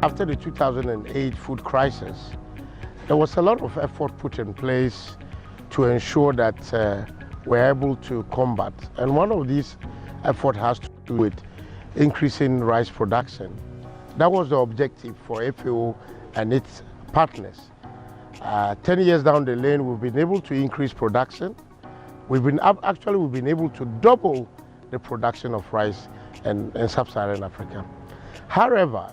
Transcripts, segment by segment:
After the 2008 food crisis, there was a lot of effort put in place to ensure that we're able to combat. And one of these efforts has to do with increasing rice production. That was the objective for FAO and its partners. 10 years down the lane, we've been able to increase production. We've been able to double the production of rice in Sub-Saharan Africa. However,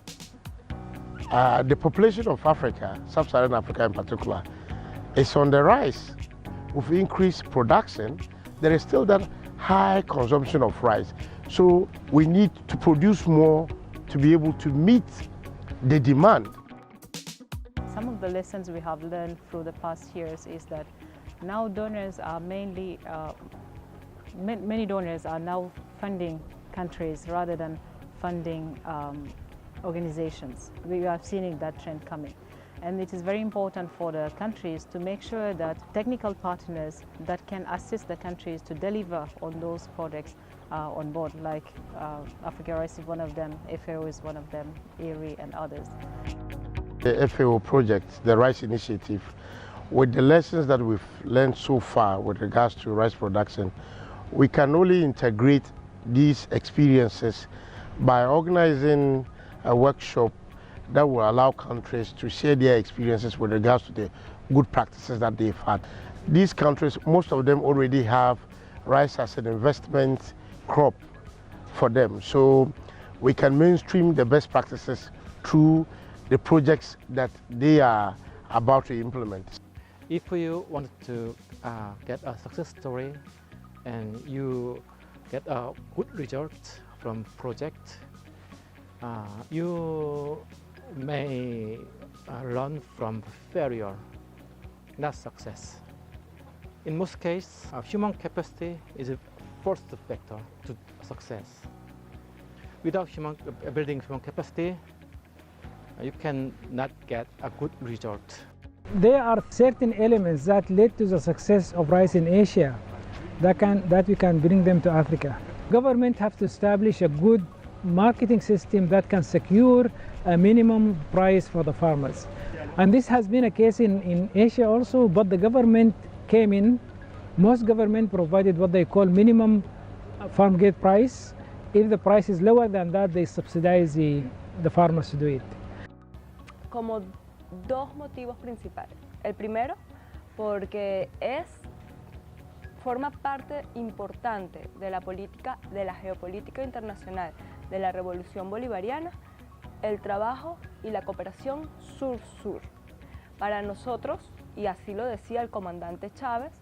the population of Africa, Sub-Saharan Africa in particular, is on the rise. With increased production, there is still that high consumption of rice. So we need to produce more to be able to meet the demand. Some of the lessons we have learned through the past years is that now donors are mainly, many donors are now funding countries rather than funding organizations. We are seeing that trend coming. And it is very important for the countries to make sure that technical partners that can assist the countries to deliver on those projects are on board, like Africa Rice is one of them, FAO is one of them, ERI and others. The FAO project, the Rice Initiative, with the lessons that we've learned so far with regards to rice production, we can only integrate these experiences by organizing a workshop that will allow countries to share their experiences with regards to the good practices that they've had. These countries, most of them already have rice as an investment crop for them. So we can mainstream the best practices through the projects that they are about to implement. If you want to get a success story and you get a good result from project, you may learn from failure, not success. In most cases, human capacity is the first factor to success. Without building human capacity, you cannot get a good result. There are certain elements that led to the success of rice in Asia that we can bring them to Africa. Government have to establish a good marketing system that can secure a minimum price for the farmers. And this has been a case in Asia also, but the government came in. Most government provided what they call minimum farm gate price. If the price is lower than that, they subsidize the farmers to do it. Como dos motivos principales. El primero, porque forma parte importante de la política, de la geopolítica internacional de la revolución bolivariana, el trabajo y la cooperación sur-sur. Para nosotros, y así lo decía el comandante Chávez,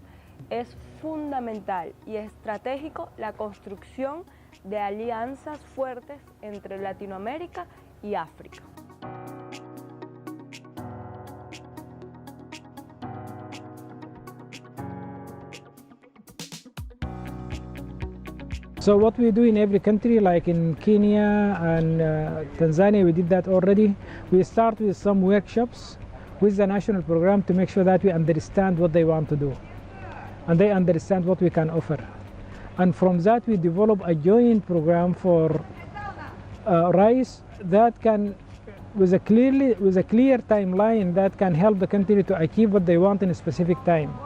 es fundamental y estratégico la construcción de alianzas fuertes entre Latinoamérica y África. So what we do in every country, like in Kenya and Tanzania, we did that already. We start with some workshops with the national program to make sure that we understand what they want to do and they understand what we can offer. And from that we develop a joint program for rice that can, with a clear timeline that can help the country to achieve what they want in a specific time.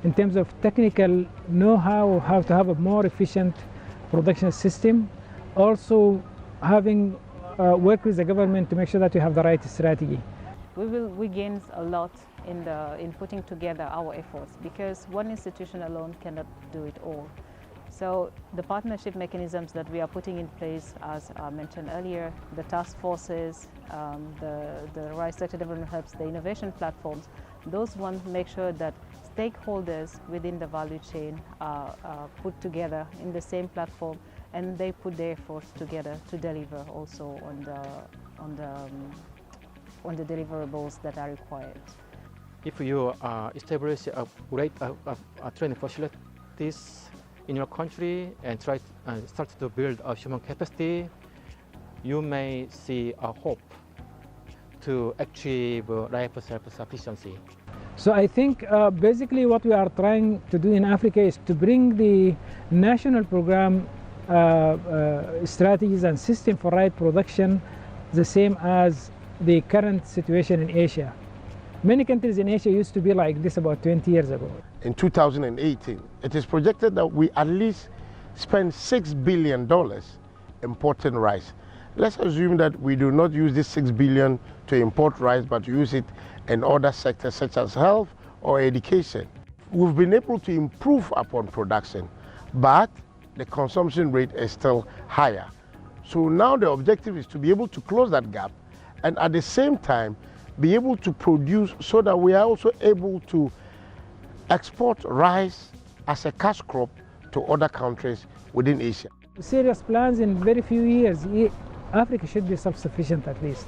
In terms of technical know-how, how to have a more efficient production system, also having work with the government to make sure that we have the right strategy. We gain a lot in putting together our efforts, because one institution alone cannot do it all. So the partnership mechanisms that we are putting in place, as I mentioned earlier, the task forces, the Rice Sector Development Hubs, the innovation platforms, those ones make sure that stakeholders within the value chain are put together in the same platform, and they put their efforts together to deliver also on the deliverables that are required. If you establish a great training facilities in your country and start to build a human capacity, you may see a hope to achieve life self-sufficiency. So I think basically what we are trying to do in Africa is to bring the national program strategies and system for rice production the same as the current situation in Asia. Many countries in Asia used to be like this about 20 years ago. In 2018, it is projected that we at least spend $6 billion importing rice. Let's assume that we do not use this $6 billion to import rice, but use it in other sectors such as health or education. We've been able to improve upon production, but the consumption rate is still higher. So now the objective is to be able to close that gap and at the same time be able to produce so that we are also able to export rice as a cash crop to other countries within Asia. Serious plans in very few years, Africa should be self-sufficient at least.